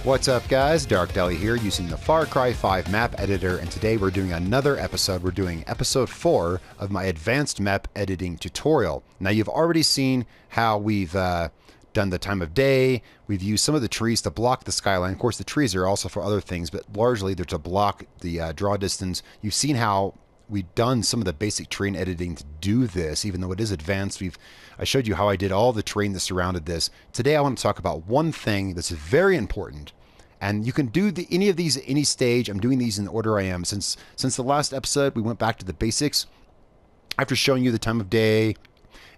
What's up, guys? Darkdally here using the Far Cry 5 map editor, and today we're doing another episode. We're doing episode 4 of my advanced map editing tutorial. Now, you've already seen how we've done the time of day. We've used some of the trees to block the skyline. Of course, the trees are also for other things, but largely they're to block the draw distance. You've seen how we've done some of the basic terrain editing to do this, even though it is advanced. I showed you how I did all the terrain that surrounded this. Today I want to talk about one thing that's very important, and you can do any of these at any stage. I'm doing these in the order I am. Since the last episode, we went back to the basics after showing you the time of day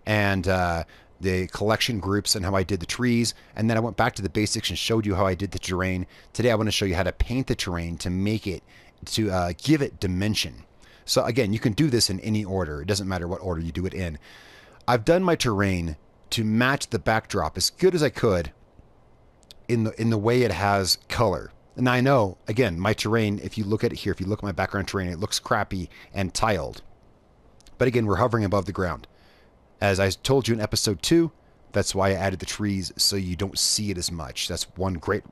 and the collection groups and how I did the trees, and then I went back to the basics and showed you how I did the terrain. Today I want to show you how to paint the terrain to make it, to give it dimension. So again, you can do this in any order. It doesn't matter what order you do it in. I've done my terrain to match the backdrop as good as I could in the way it has color. And I know, again, my terrain, if you look at it here, if you look at my background terrain, it looks crappy and tiled. But again, we're hovering above the ground. As I told you in episode 2, that's why I added the trees, so you don't see it as much. That's one great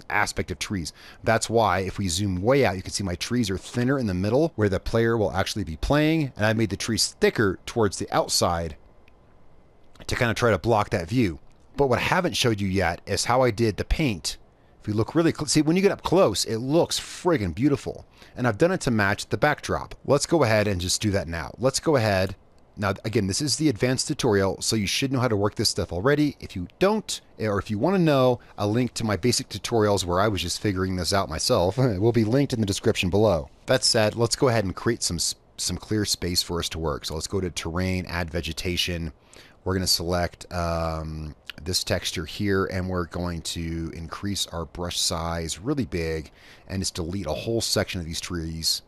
aspect of trees. That's why if we zoom way out, you can see my trees are thinner in the middle where the player will actually be playing, and I made the trees thicker towards the outside to kind of try to block that view. But what I haven't showed you yet is how I did the paint. If you look really close, see, when you get up close, it looks friggin' beautiful. And I've done it to match the backdrop. Let's go ahead and just do that now. Let's go ahead. Now, again, this is the advanced tutorial, so you should know how to work this stuff already. If you don't, or if you want to know, a link to my basic tutorials where I was just figuring this out myself will be linked in the description below. That said, let's go ahead and create some clear space for us to work. So let's go to terrain, add vegetation. We're going to select this texture here, and we're going to increase our brush size really big and just delete a whole section of these trees.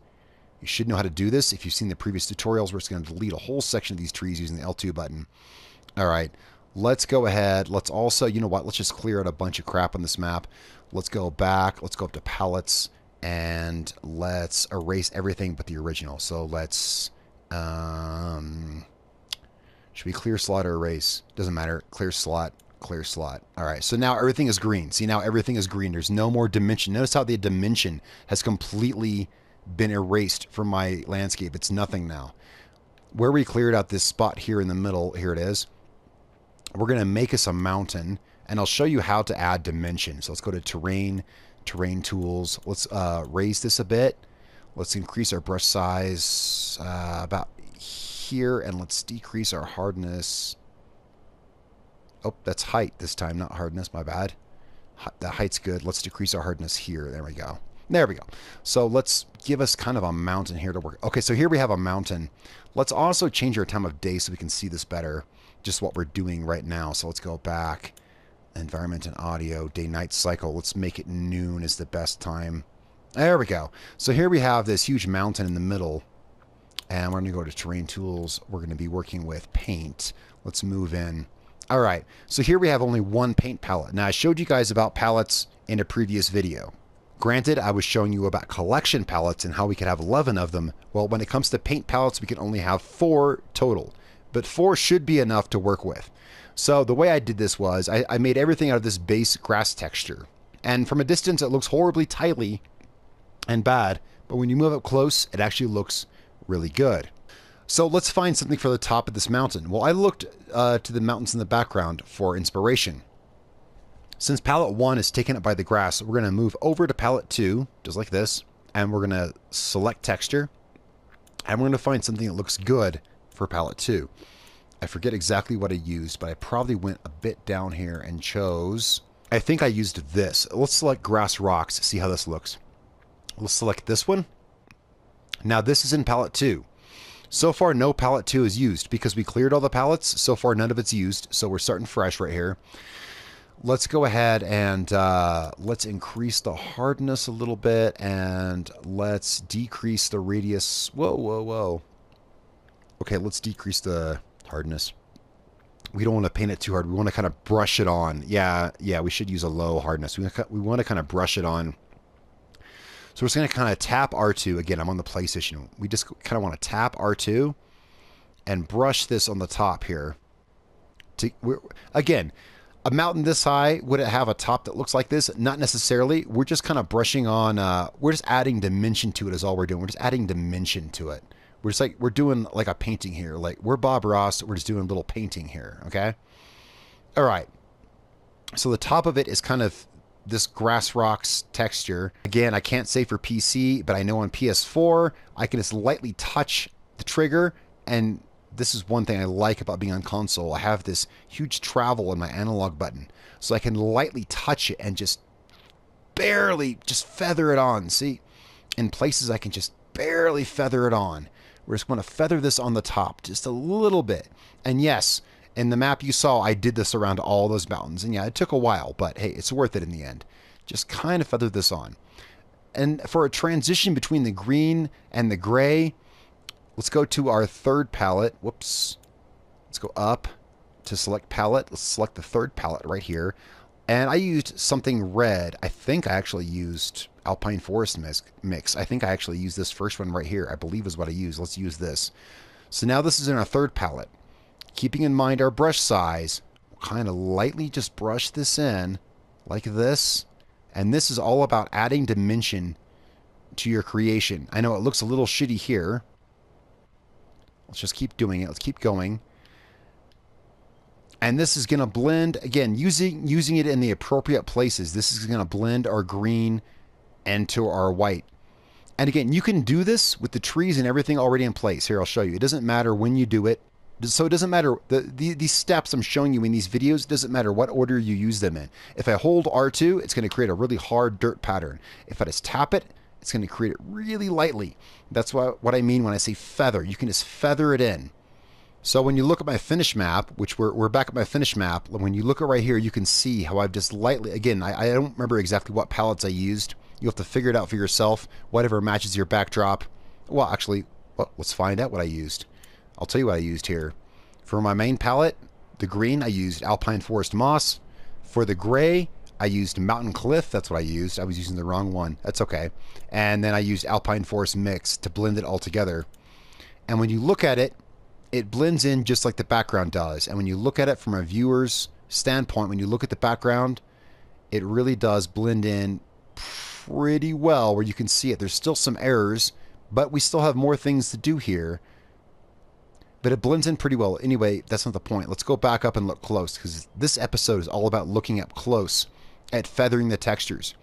You should know how to do this if you've seen the previous tutorials where it's going to delete a whole section of these trees using the L2 button. All right, let's go ahead. Let's also, you know what, let's just clear out a bunch of crap on this map. Let's go back. Let's go up to palettes, and let's erase everything but the original. So let's, should we clear slot or erase? Doesn't matter. Clear slot, clear slot. All right, so now everything is green. See, now everything is green. There's no more dimension. Notice how the dimension has completely been erased from my landscape. It's nothing now. Where we cleared out this spot here in the middle, here it is. We're going to make us a mountain, and I'll show you how to add dimension. So let's go to terrain, terrain tools. Let's raise this a bit. Let's increase our brush size about here, and let's decrease our hardness. Oh, that's height this time, not hardness. My bad. The height's good. Let's decrease our hardness here. There we go. There we go. So let's give us kind of a mountain here to work. Okay, so here we have a mountain. Let's also change our time of day so we can see this better, just what we're doing right now. So let's go back, environment and audio, day-night cycle. Let's make it noon is the best time. There we go. So here we have this huge mountain in the middle, and we're going to go to terrain tools. We're going to be working with paint. Let's move in. All right, so here we have only one paint palette. Now, I showed you guys about palettes in a previous video. Granted, I was showing you about collection palettes and how we could have 11 of them. Well, when it comes to paint palettes, we can only have 4 total. But 4 should be enough to work with. So the way I did this was I made everything out of this base grass texture. And from a distance, it looks horribly tightly and bad. But when you move up close, it actually looks really good. So let's find something for the top of this mountain. Well, I looked to the mountains in the background for inspiration. Since palette 1 is taken up by the grass, we're going to move over to palette 2, just like this, and we're going to select texture, and we're going to find something that looks good for palette 2. I forget exactly what I used, but I probably went a bit down here and chose, I think I used this. Let's select grass rocks, see how this looks. Let's select this one. Now this is in palette 2. So far, no palette 2 is used because we cleared all the palettes. So far, none of it's used, so we're starting fresh right here. Let's go ahead and let's increase the hardness a little bit, and let's decrease the radius. Whoa, whoa, whoa. Okay, let's decrease the hardness. We don't want to paint it too hard. We want to kind of brush it on. Yeah, we should use a low hardness. We want to kind of brush it on. So we're just going to kind of tap R2. Again, I'm on the PlayStation. We just kind of want to tap R2 and brush this on the top here. Again, A mountain this high, would it have a top that looks like this? Not necessarily. We're just kind of brushing on, we're just adding dimension to it is all we're doing. We're just adding dimension to it. We're just like, we're doing like a painting here. Like we're Bob Ross. We're just doing a little painting here. Okay. All right. So the top of it is kind of this grass rocks texture. Again, I can't say for PC, but I know on PS4, I can just lightly touch the trigger. And this is one thing I like about being on console. I have this huge travel in my analog button. So I can lightly touch it and just barely just feather it on. See, in places I can just barely feather it on. We're just going to feather this on the top just a little bit. And yes, in the map you saw, I did this around all those mountains. And yeah, it took a while, but hey, it's worth it in the end. Just kind of feather this on. And for a transition between the green and the gray, let's go to our third palette. Whoops. Let's go up to select palette. Let's select the third palette right here. And I used something red. I think I actually used Alpine Forest mix. I think I actually used this first one right here. I believe is what I used. Let's use this. So now this is in our third palette. Keeping in mind our brush size, we'll kind of lightly just brush this in like this. And this is all about adding dimension to your creation. I know it looks a little shitty here. Let's just keep doing it. Let's keep going. And this is going to blend, again, using it in the appropriate places. This is going to blend our green into our white. And again, you can do this with the trees and everything already in place. Here, I'll show you. It doesn't matter when you do it. So it doesn't matter, these steps I'm showing you in these videos, it doesn't matter what order you use them in. If I hold R2, it's going to create a really hard dirt pattern. If I just tap it, it's going to create it really lightly. That's what I mean when I say feather. You can just feather it in. So when you look at my finish map, which we're back at my finish map, when you look at right here, you can see how I've just lightly, again, I don't remember exactly what palettes I used. You'll have to figure it out for yourself, whatever matches your backdrop. Well, actually, let's find out what I used. I'll tell you what I used here. For my main palette, the green, I used Alpine Forest Moss. For the gray, I used Mountain Cliff. That's what I used. I was using the wrong one. That's okay. And then I used Alpine Forest Mix to blend it all together. And when you look at it, it blends in just like the background does. And when you look at it from a viewer's standpoint, when you look at the background, it really does blend in pretty well where you can see it. There's still some errors, but we still have more things to do here. But it blends in pretty well. Anyway, that's not the point. Let's go back up and look close, because this episode is all about looking up close at feathering the textures.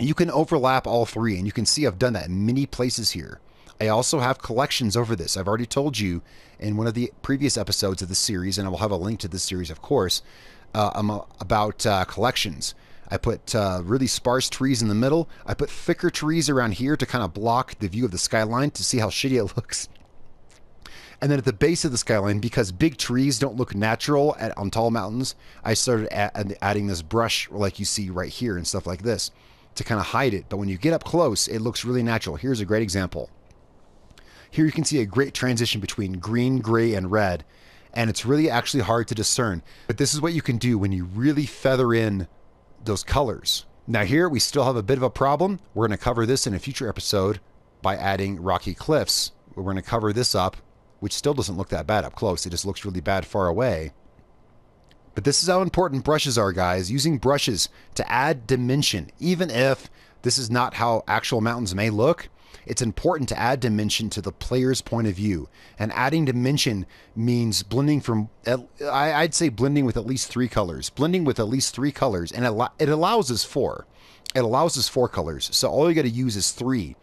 You can overlap all three, and you can see I've done that in many places here. I also have collections over this. I've already told you in one of the previous episodes of the series, and I will have a link to this series, of course, about collections. I put really sparse trees in the middle. I put thicker trees around here to kind of block the view of the skyline to see how shitty it looks. And then at the base of the skyline, because big trees don't look natural on tall mountains, I started adding this brush like you see right here and stuff like this to kind of hide it. But when you get up close, it looks really natural. Here's a great example. Here you can see a great transition between green, gray, and red. And it's really actually hard to discern. But this is what you can do when you really feather in those colors. Now here we still have a bit of a problem. We're going to cover this in a future episode by adding rocky cliffs. We're going to cover this up, which still doesn't look that bad up close. It just looks really bad far away. But this is how important brushes are, guys. Using brushes to add dimension. Even if this is not how actual mountains may look, it's important to add dimension to the player's point of view. And adding dimension means blending from, I'd say blending with at least 3 colors. Blending with at least 3 colors, and it allows us 4. It allows us 4 colors. So all you got to use is 3.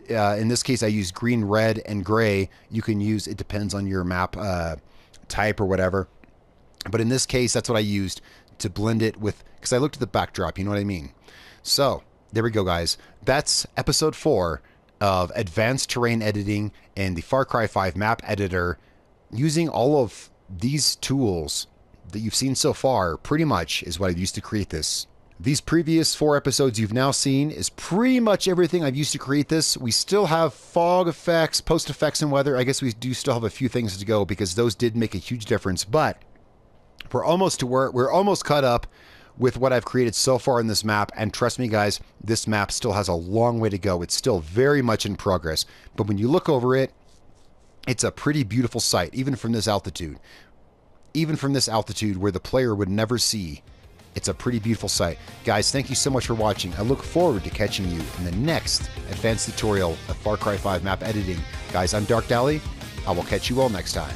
In this case, I use green, red, and gray. You can use, it depends on your map type or whatever. But in this case, that's what I used to blend it with, because I looked at the backdrop, you know what I mean? So there we go, guys. That's episode 4 of Advanced Terrain Editing in the Far Cry 5 map editor. Using all of these tools that you've seen so far, pretty much is what I've used to create this. These previous 4 episodes you've now seen is pretty much everything I've used to create this. We still have fog effects, post effects, and weather. I guess we do still have a few things to go because those did make a huge difference, but we're almost caught up with what I've created so far in this map. And trust me, guys, this map still has a long way to go. It's still very much in progress. But when you look over it, it's a pretty beautiful sight, even from this altitude. even from this altitude where the player would never see. It's a pretty beautiful sight. Guys, thank you so much for watching. I look forward to catching you in the next advanced tutorial of Far Cry 5 map editing. Guys, I'm Darkdally. I will catch you all next time.